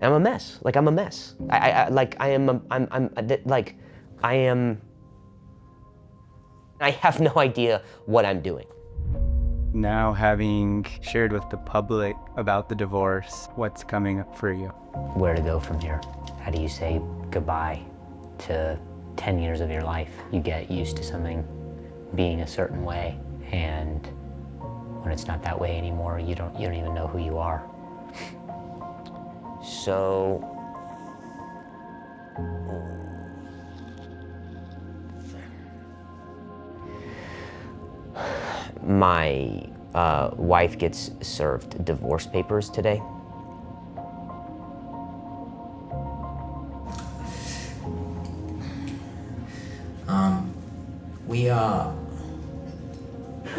I'm a mess. Like, I'm a mess. I have no idea what I'm doing. Now, having shared with the public about the divorce, what's coming up for you? Where to go from here? How do you say goodbye to 10 years of your life? You get used to something being a certain way, and when it's not that way anymore, you don't even know who you are. So, my wife gets served divorce papers today.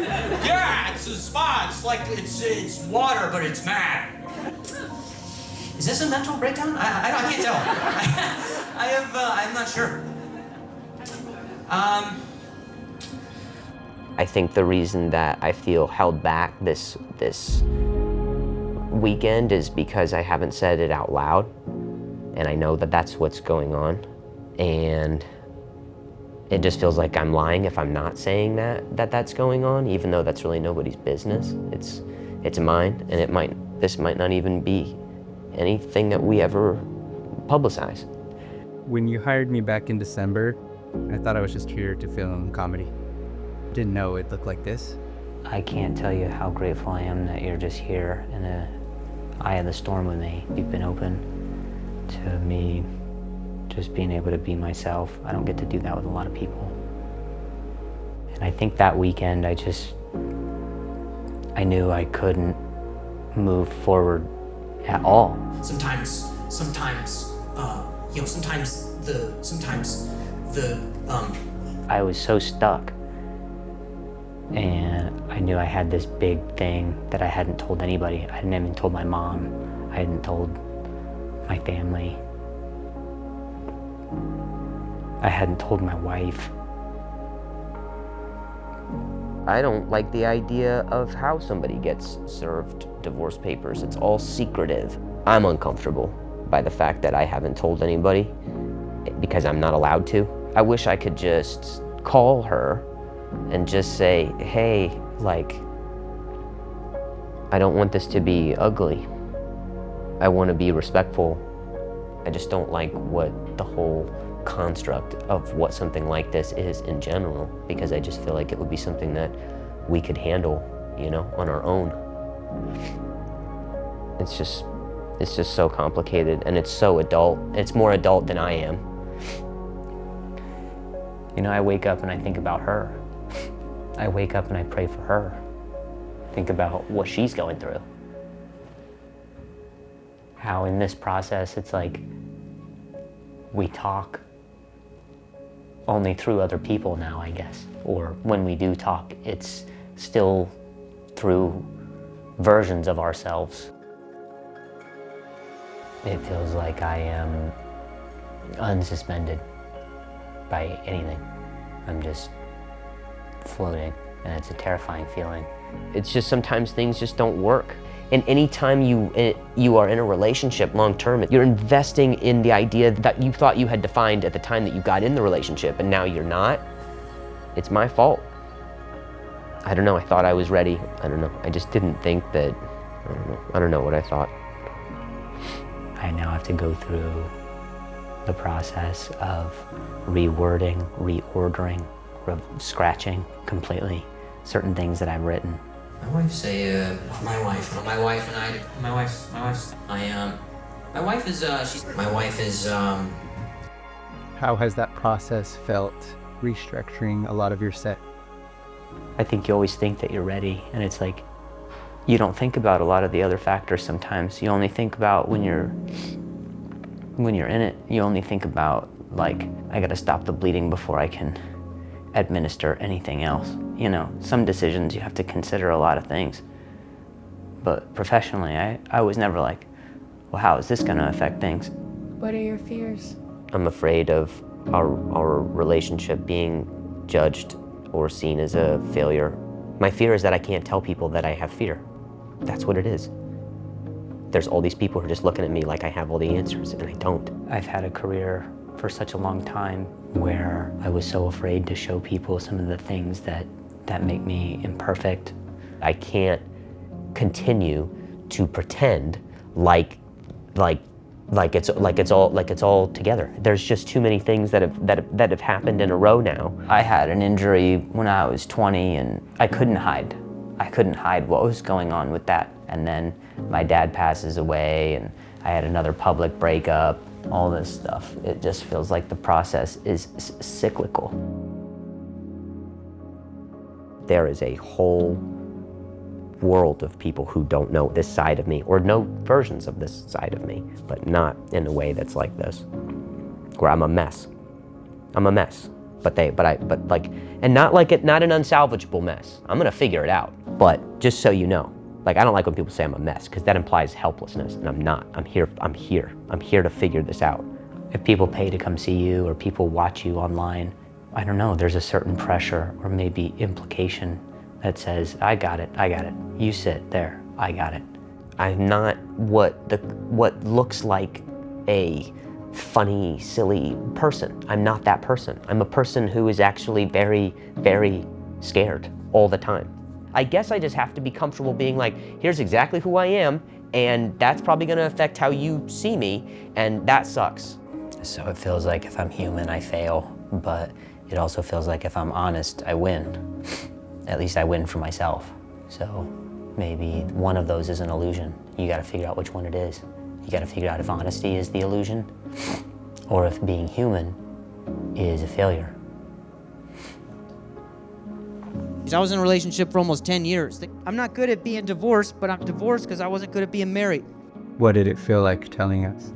Yeah, it's a spa. It's like it's water, but it's mad. Is this a mental breakdown? I can't tell. I'm not sure. I think the reason that I feel held back this weekend is because I haven't said it out loud, and I know that that's what's going on, and it just feels like I'm lying if I'm not saying that's going on, even though that's really nobody's business. It's mine, and this might not even be anything that we ever publicize. When you hired me back in December, I thought I was just here to film comedy. Didn't know it'd look like this. I can't tell you how grateful I am that you're just here in the eye of the storm with me. You've been open to me just being able to be myself. I don't get to do that with a lot of people. And I think that weekend I knew I couldn't move forward at all. Sometimes I was so stuck. And I knew I had this big thing that I hadn't told anybody. I hadn't even told my mom. I hadn't told my family. I hadn't told my wife. I don't like the idea of how somebody gets served divorce papers. It's all secretive. I'm uncomfortable by the fact that I haven't told anybody because I'm not allowed to. I wish I could just call her and just say, hey, like, I don't want this to be ugly. I want to be respectful. I just don't like what the whole construct of what something like this is in general, because I just feel like it would be something that we could handle, on our own. It's just so complicated, and it's so adult. It's more adult than I am. I wake up and I think about her. I wake up and I pray for her. Think about what she's going through. How in this process, it's like we talk only through other people now, I guess. Or when we do talk, it's still through versions of ourselves. It feels like I am unsuspended by anything. I'm just floating, and it's a terrifying feeling. It's just sometimes things just don't work. And anytime you are in a relationship long term, you're investing in the idea that you thought you had defined at the time that you got in the relationship, and now you're not. It's my fault. I don't know, I thought I was ready. I don't know, I just didn't think that, I don't know what I thought. I now have to go through the process of rewording, reordering, scratching completely certain things that I've written. my wife is How has that process felt, restructuring a lot of your set? I think you always think that you're ready, and it's like you don't think about a lot of the other factors sometimes. You only think about when you're in it, you only think about, like, I gotta stop the bleeding before I can administer anything else. Some decisions you have to consider a lot of things. But professionally, I was never like, well, how is this gonna affect things? What are your fears? I'm afraid of our relationship being judged or seen as a failure. My fear is that I can't tell people that I have fear. That's what it is. there's all these people who are just looking at me like I have all the answers, and I don't. I've had a career for such a long time where I was so afraid to show people some of the things that make me imperfect. I can't continue to pretend like it's all together. There's just too many things that have happened in a row now. I had an injury when I was 20 and I couldn't hide. I couldn't hide what was going on with that. And then my dad passes away and I had another public breakup, all this stuff. It just feels like the process is cyclical. There is a whole world of people who don't know this side of me, or know versions of this side of me, but not in a way that's like this, where I'm a mess. I'm a mess, but not an unsalvageable mess. I'm gonna figure it out, but just so you know, like, I don't like when people say I'm a mess, because that implies helplessness, and I'm not. I'm here to figure this out. If people pay to come see you or people watch you online, I don't know, there's a certain pressure or maybe implication that says, I got it. You sit there, I got it. I'm not what looks like a funny, silly person. I'm not that person. I'm a person who is actually very, very scared all the time. I guess I just have to be comfortable being like, here's exactly who I am, and that's probably gonna affect how you see me, and that sucks. So it feels like if I'm human, I fail, but it also feels like if I'm honest, I win. At least I win for myself. So maybe one of those is an illusion. You gotta figure out which one it is. You gotta figure out if honesty is the illusion, or if being human is a failure. I was in a relationship for almost 10 years. I'm not good at being divorced, but I'm divorced because I wasn't good at being married. What did it feel like telling us?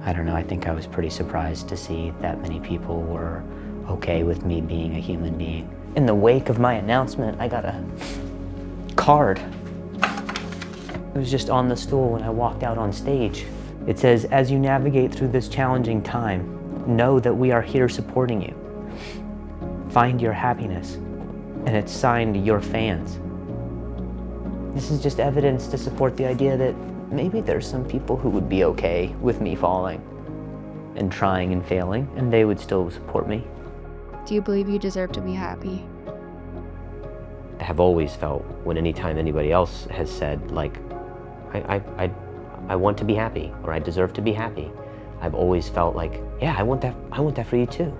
I don't know, I think I was pretty surprised to see that many people were okay with me being a human being. In the wake of my announcement, I got a card. It was just on the stool when I walked out on stage. It says, as you navigate through this challenging time, know that we are here supporting you. Find your happiness. And it's signed, your fans. This is just evidence to support the idea that maybe there's some people who would be okay with me falling and trying and failing, and they would still support me. Do you believe you deserve to be happy? I have always felt when anytime anybody else has said, like, I want to be happy, or I deserve to be happy, I've always felt like, yeah, I want that for you too.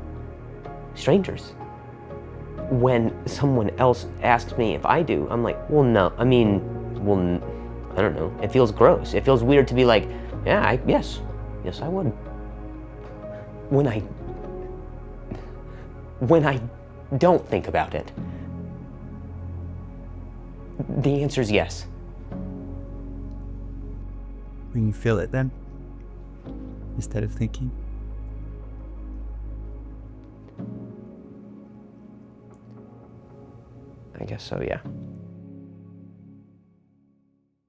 Strangers. When someone else asks me if I do, I'm like, well, no, I don't know. It feels gross. It feels weird to be like, yeah, yes, I would. When I don't think about it, the answer is yes. When you feel it then, instead of thinking? I guess so, yeah.